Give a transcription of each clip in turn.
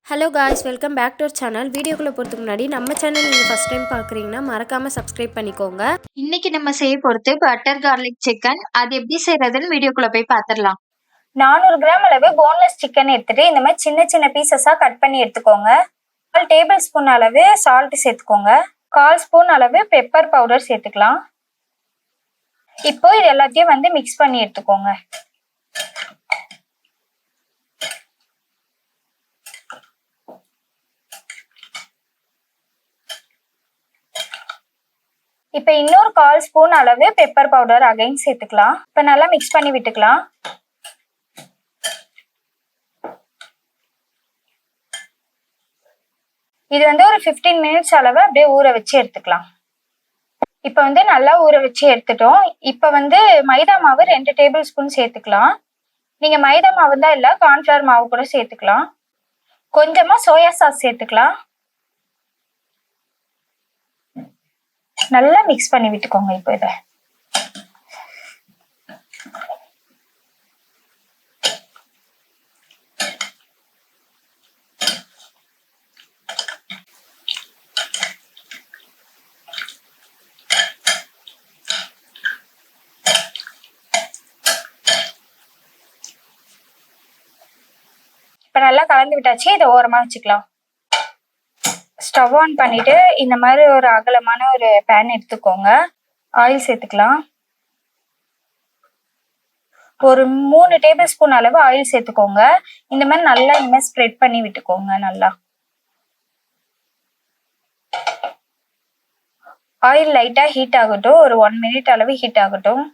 Hello guys, welcome back to our channel. வீடியோக்குள்ளே போகிறதுக்கு முன்னாடி நம்ம சேனல் நீங்கள் ஃபஸ்ட் டைம் பார்க்குறீங்கன்னா மறக்காமல் சப்ஸ்கிரைப் பண்ணிக்கோங்க. இன்னைக்கு நம்ம செய்ய போகிறது பட்டர் கார்லிக் சிக்கன். அது எப்படி செய்யறதுன்னு வீடியோக்குள்ள போய் பார்த்துடலாம். 400 கிராம் அளவு போன்லெஸ் சிக்கன் எடுத்துட்டு இந்த மாதிரி சின்ன சின்ன பீசஸாக கட் பண்ணி எடுத்துக்கோங்க. 1 டேபிள் ஸ்பூன் அளவு சால்ட் சேர்த்துக்கோங்க. 1/4 ஸ்பூன் அளவு பெப்பர் பவுடர் சேர்த்துக்கலாம். இப்போ இது எல்லாத்தையும் மிக்ஸ் பண்ணி எடுத்துக்கோங்க. இப்போ இன்னொரு 1/4 ஸ்பூன் அளவு பெப்பர் பவுடர் அகைன் சேர்த்துக்கலாம். இப்போ நல்லா மிக்ஸ் பண்ணி விட்டுக்கலாம். இது ஒரு 15 மினிட்ஸ் அளவு அப்படியே ஊற வச்சு எடுத்துக்கலாம். இப்போ நல்லா ஊற வச்சு எடுத்துட்டோம். இப்போ மைதா மாவு 2 டேபிள் ஸ்பூன் சேர்த்துக்கலாம். நீங்க மைதா மாவு தான் இல்லை, கார்ன்ஃபிளவர் மாவு கூட சேர்த்துக்கலாம். கொஞ்சமா சோயா சாஸ் சேர்த்துக்கலாம். நல்லா மிக்ஸ் பண்ணி விட்டுக்கோங்க. இப்போ இதை இப்போ நல்லா கலந்து விட்டாச்சு. இதை ஓரமா வச்சுக்கலாம். ஸ்டவ் ஆன் பண்ணிட்டு இந்த மாதிரி ஒரு அகலமான ஒரு பேன் எடுத்துக்கோங்க. ஆயில் சேர்த்துக்கலாம். ஒரு 3 டேபிள் ஸ்பூன் அளவு ஆயில் சேர்த்துக்கோங்க. இந்த மாதிரி நல்லா ஸ்ப்ரெட் பண்ணி விட்டுக்கோங்க. நல்லா ஆயில் லைட்டா ஹீட் ஆகட்டும். ஒரு 1 மினிட் அளவு ஹீட் ஆகட்டும்.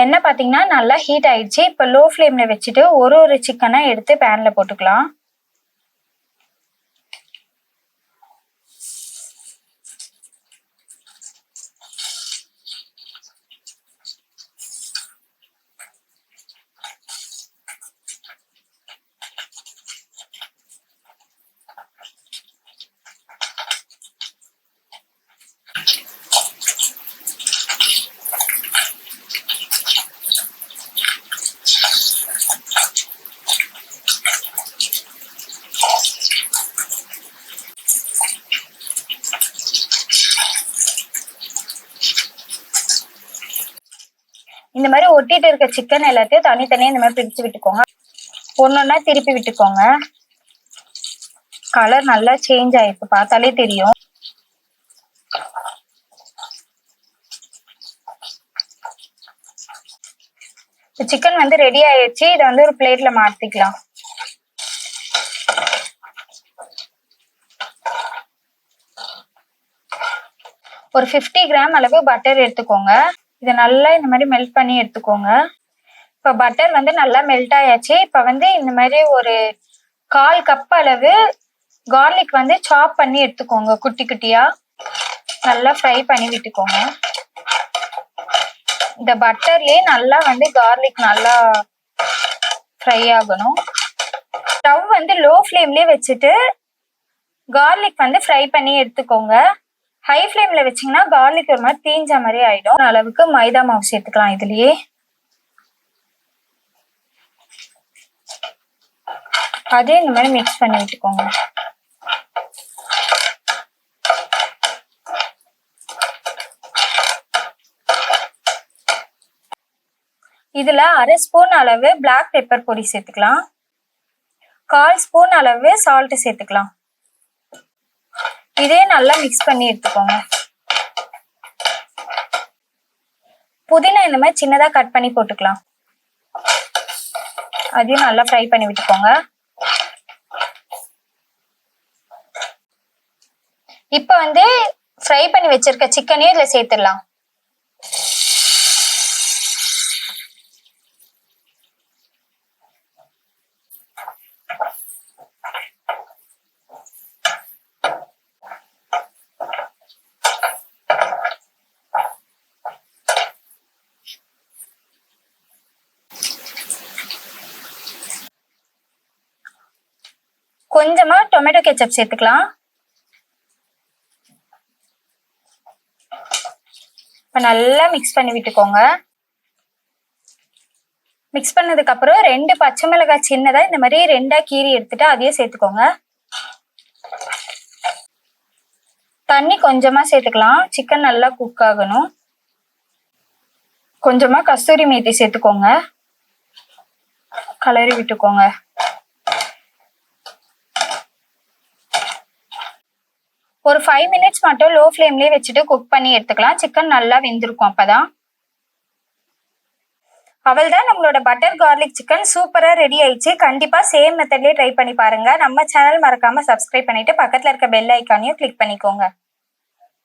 எண்ணெய் பார்த்தீங்கன்னா நல்லா ஹீட் ஆயிடுச்சு. இப்போ லோ ஃப்ளேம்ல வச்சுட்டு ஒரு சிக்கனை எடுத்து பேன்ல போட்டுக்கலாம். இந்த மாதிரி ஒட்டிட்டு இருக்க சிக்கன் எல்லாத்தையும் தனித்தனியா இந்த மாதிரி பிரிச்சு விட்டுக்கோங்க. ஒன்னொன்னா திருப்பி விட்டுக்கோங்க. கலர் நல்லா சேஞ்ச் ஆயிருக்கு, பார்த்தாலே தெரியும். சிக்கன் ரெடி ஆயிடுச்சு. இதை ஒரு பிளேட்ல மாத்திக்கலாம். ஒரு 50 கிராம் அளவு பட்டர் எடுத்துக்கோங்க. இதை நல்லா இந்த மாதிரி மெல்ட் பண்ணி எடுத்துக்கோங்க. இப்போ பட்டர் நல்லா மெல்ட் ஆயாச்சு. இப்போ இந்த மாதிரி ஒரு 1/4 கப் அளவு கார்லிக் சாப் பண்ணி எடுத்துக்கோங்க. குட்டி குட்டியா நல்லா ஃப்ரை பண்ணி விட்டுக்கோங்க. இந்த பட்டர்லயே நல்லா கார்லிக் நல்லா ஃப்ரை ஆகணும். ஸ்டவ் லோ ஃப்ளேம்லயே வச்சுட்டு கார்லிக் ஃப்ரை பண்ணி எடுத்துக்கோங்க. ஹை ஃப்ளேம்ல வச்சீங்கன்னா கார்லிக் ஒரு மாதிரி தீஞ்ச மாதிரி ஆயிடும். அளவுக்கு மைதா மாவு சேர்த்துக்கலாம். இதுலயே அதே இந்த மாதிரி மிக்ஸ் பண்ணி விட்டுக்கோங்க. இதுல 1/2 ஸ்பூன் அளவு பிளாக் பெப்பர் பொடி சேர்த்துக்கலாம். 1/4 ஸ்பூன் அளவு சால்ட் சேர்த்துக்கலாம். இதே நல்லா மிக்ஸ் பண்ணி எடுத்துக்கோங்க. புதினா இந்த மாதிரி சின்னதா கட் பண்ணி போட்டுக்கலாம். அதையும் நல்லா ஃப்ரை பண்ணி விட்டுக்கோங்க. இப்ப ஃப்ரை பண்ணி வச்சிருக்க சிக்கனையும் இதுல சேர்த்துடலாம். கொஞ்சமா டொமேட்டோ கெச்சப் சேர்த்துக்கலாம். இப்ப நல்லா மிக்ஸ் பண்ணி விட்டுக்கோங்க. மிக்ஸ் பண்ணதுக்கு அப்புறம் 2 பச்சை மிளகாய் சின்னதா இந்த மாதிரி 2ஆ கீறி எடுத்துட்டு அதையே சேர்த்துக்கோங்க. தண்ணி கொஞ்சமா சேர்த்துக்கலாம். சிக்கன் நல்லா குக் ஆகணும். கொஞ்சமா கஸ்தூரி மேத்தி சேர்த்துக்கோங்க. கலரி விட்டுக்கோங்க. ஒரு 5 மினிட்ஸ் மட்டும் லோ ஃப்ளேம்லயே வச்சுட்டு குக் பண்ணி எடுத்துக்கலாம். சிக்கன் நல்லா வெந்திருக்கும் அப்பதான். அவள்தான் நம்மளோட பட்டர் கார்லிக் சிக்கன் சூப்பரா ரெடி ஆயிடுச்சு. கண்டிப்பா சேம் மெத்தட்லயே ட்ரை பண்ணி பாருங்க. நம்ம சேனல் மறக்காம சப்ஸ்கிரைப் பண்ணிட்டு பக்கத்துல இருக்க பெல் ஐக்கானையும் கிளிக் பண்ணிக்கோங்க.